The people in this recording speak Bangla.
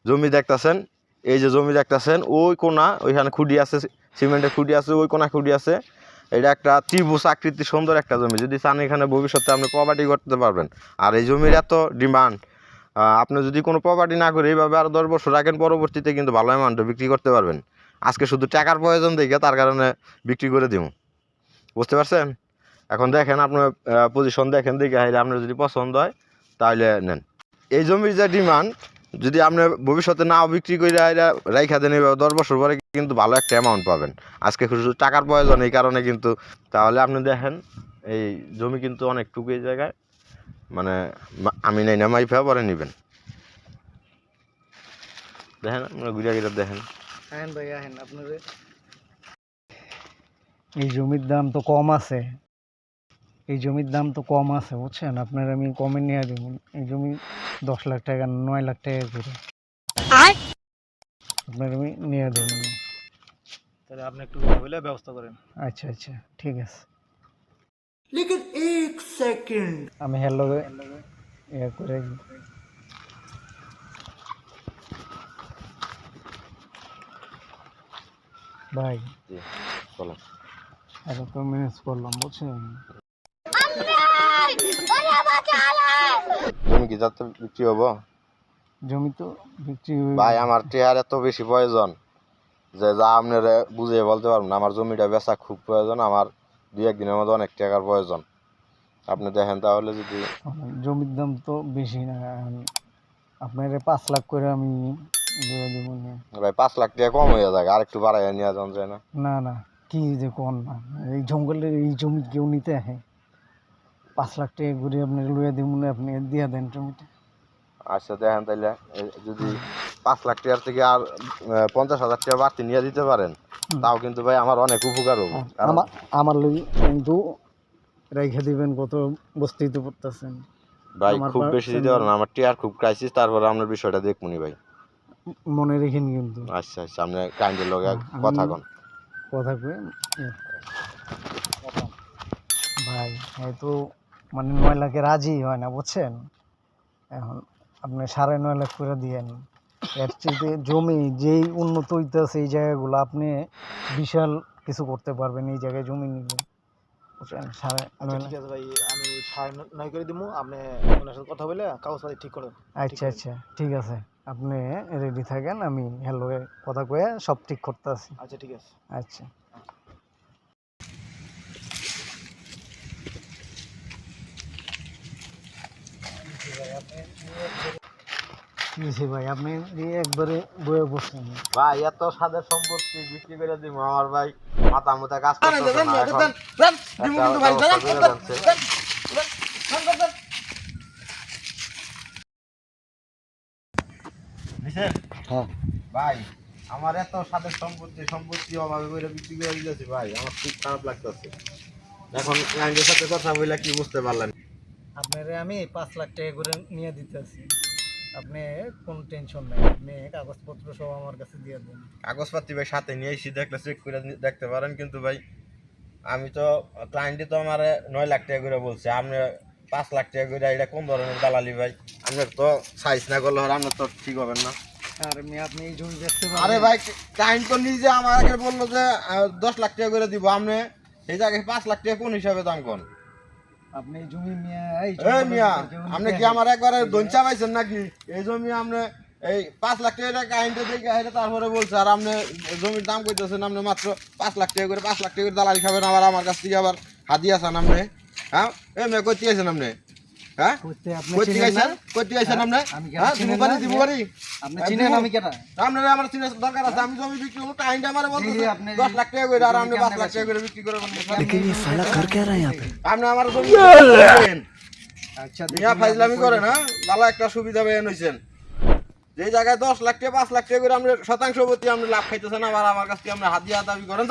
জমি দেখতেছেন, এই যে জমি দেখতেছেন ওই কোনা ওইখানে খুঁটি আছে, সিমেন্টের খুঁটি আছে, ওই কোনা খুঁটি আছে। এটা একটা ত্রিভুজ আকৃতি সুন্দর একটা জমি, যদি চান এখানে ভবিষ্যতে আপনি প্রপার্টি করতে পারবেন। আর এই জমির এত ডিমান্ড, আপনি যদি কোনো প্রপার্টি না করে এইভাবে আরও 10 বছর রাখেন, পরবর্তীতে কিন্তু ভালো অ্যামাউন্টে বিক্রি করতে পারবেন। আজকে শুধু টাকার প্রয়োজন দেখে তার কারণে বিক্রি করে দিব, বুঝতে পারছেন? এখন দেখেন আপনার পজিশন দেখেন, দেখে হাইলে আপনার যদি পছন্দ হয় তাহলে নেন। এই জমির যে ডিমান্ড, যদি আপনি ভবিষ্যতে নাও বিক্রি করে রাইখা দেন এইভাবে 10 বছর পরে কিন্তু ভালো একটা অ্যামাউন্ট পাবেন। আজকে শুধু টাকার প্রয়োজন এই কারণে কিন্তু, তাহলে আপনি দেখেন এই জমি কিন্তু অনেকটুকু এই জায়গায়, মানে আমি নাই না মাইফা পরে নেবেন। দেখেন আপনারা ঘুরে ঘুরে দেখেন। হ্যাঁ ভাই হ্যাঁ, আপনার এই জমির দাম তো কম আছে, এই জমির দাম তো কম আছে বুঝছেন, আপনার আমি কমে নিয়ে দেব। এই জমি 10 লাখ টাকা 9 লাখ টাকা করে আপনার আমি নিয়ে দেব। তাহলে আপনি একটু হইলে ব্যবস্থা করেন। আচ্ছা আচ্ছা ঠিক আছে, লেকিন 1 সেকেন্ড আমি হ্যালো ইয়ে করে ভাই চলো এটা তো ম্যানেজ করলাম বুঝছেন। জমি কি যাতে বিক্রি হবো? জমি তো বিক্রি ভাই আমার টিয়ার এত বেশি প্রয়োজন যে যা আপনারা বুঝিয়ে বলতে পারবেন না। আমার জমিটা বেচা খুব প্রয়োজন, আমার 2-1 দিনের মধ্যে অনেক টাকার প্রয়োজন। আপনি দেখেন তাহলে, যদি জমির দাম তো বেশি না, আপনার 5 লাখ করে আমি দিয়ে দেবো। ভাই 5 লাখ টাকা কম হয়ে যায়, আর একটু বাড়াইয়া নিয়ে যান যায় না? না না কি যে কোন না, এই জঙ্গলের এই জমি কেউ নিতে আসে? 5 লাখ টাকা ঘুরে আপনি লুয়ে দেবো, আপনি দিয়ে দেন জমিটা। আচ্ছা দেখেন তাইলে, যদি 5 লাখ টাকার থেকে আর 50,000 টাকা বাড়তি নিয়ে দিতে পারেন, তাও কিন্তু ভাই আমার অনেক উপকার হবে। আমার লই কিন্তু রেখে দিবেন, কত বস্তিত পড়তেছেন ভাই খুব বেশি দিতে পারবেন, আমার টিয়ার খুব ক্রাইসিস, তারপরে আপনার বিষয়টা দেখমুনি ভাই। মনে রেখেন কিন্তু। আচ্ছা আচ্ছা, আপনি কাইন্ডের লগে কথা কন। কথা কয়ে ভাই হয়তো মানে 9 লাখে রাজি হয় না বুঝছেন। এখন আপনি 9.5 লাখ করে দিয়েন, এর চেয়ে জমি যেই উন্নত হইতেছে এই জায়গাগুলো, আপনি বিশাল কিছু করতে পারবেন এই জায়গায় জমি নিলে বুঝছেন। 9.5 ঠিক আছে ভাই, আমি 9.5 করে দিব, আপনি ওনার সাথে কথা বলে কাগজপাতি ঠিক করেন। আচ্ছা আচ্ছা ঠিক আছে, আপনি রেডি থাকেন, আমি হ্যালো কথা কয়ে সব ঠিক করতে আছি। আচ্ছা ঠিক আছে। আচ্ছা ভাই আপনি একবারে বয়ে বসছেন। ভাই এত সাদের সম্পত্তি বিক্রি করে দিব, আমার ভাই মাথা মুথা কাজ করতেছে না। হ্যাঁ ভাই আমার এত সাদের সম্পত্তি অভাবে করে বিক্রি করে দিয়েছি ভাই, আমার খুব খারাপ লাগতেছে। এখন ক্লায়েন্টের সাথে কথা বলে কি বুঝতে পারলেন? আপনারে আমি 5 লাখ টাকা করে নিয়ে দিতেছি, আপনি কোনো টেনশন নাই, আপনি কাগজপত্র সব আমার কাছে দিয়ে দেন। কাগজপাতি ভাই সাথে নিয়ে এসে দেখলে চেক করে দেখতে পারেন, কিন্তু ভাই আমি তো ক্লায়েন্টই তো আমার 9 লাখ টাকা করে বলছে, আপনি 5 লাখ টাকা করে, এটা কোন ধরনের দালালি ভাই? আপনার তো সাইজ না করলে আপনার তো ঠিক হবেন না। আরে মেয়ে আপনি এই জমি দেখতে পারেন? আরে ভাই ক্লায়েন্ট তো নিজে আমাকে বললো যে 10 লাখ টাকা করে দিব, আপনি এই জায়গায় 5 লাখ টাকা কোন হিসাবে দাম কোন? আপনি এই জমি মিয়া মিয়া আপনি কি আমার একবারে দঞ্চা পাইছেন নাকি? এই জমি আপনি এই 5 লাখ টাকা কাহিনীটা দেখে হেঁটে তারপরে বলছে, আর আপনি জমির দাম কইতেছেন আপনি মাত্র 5 লাখ টাকা করে। 5 লাখ টাকা করে দালালি খাবেন, আবার আমার কাছ থেকে আবার হাতি আছেন আপনি। হ্যাঁ মেয়ে কইতে আছেন আপনি? হ্যাঁ কইতে আছেন আপনি? হ্যাঁ দিব পারি আপনি চিনেন আমি কেন? আপনারা আমার চিনার দরকার আছে, আমি জমি বিক্রি করব, কাহিনীটা আমারে বলতেছে 10 লাখ টাকা করে, আর আপনি 5 লাখ টাকা করে বিক্রি করবেন। लेकिन ये साला कर क्या रहा है यहाँ पे? আপনি আমার জমি আচ্ছা মিয়া ফাইজলামি করেন, হ্যাঁ ভালো একটা সুবিধা পেয়ে হইছেন। যে জায়গায় 10 লাখ টাকা 5 লাখ টাকা করে আপনি শতাংশ প্রতি আপনি লাভ খাইতেছেন, আবার আমার কাছ থেকে আপনি হাত দিয়ে দাবি করেন।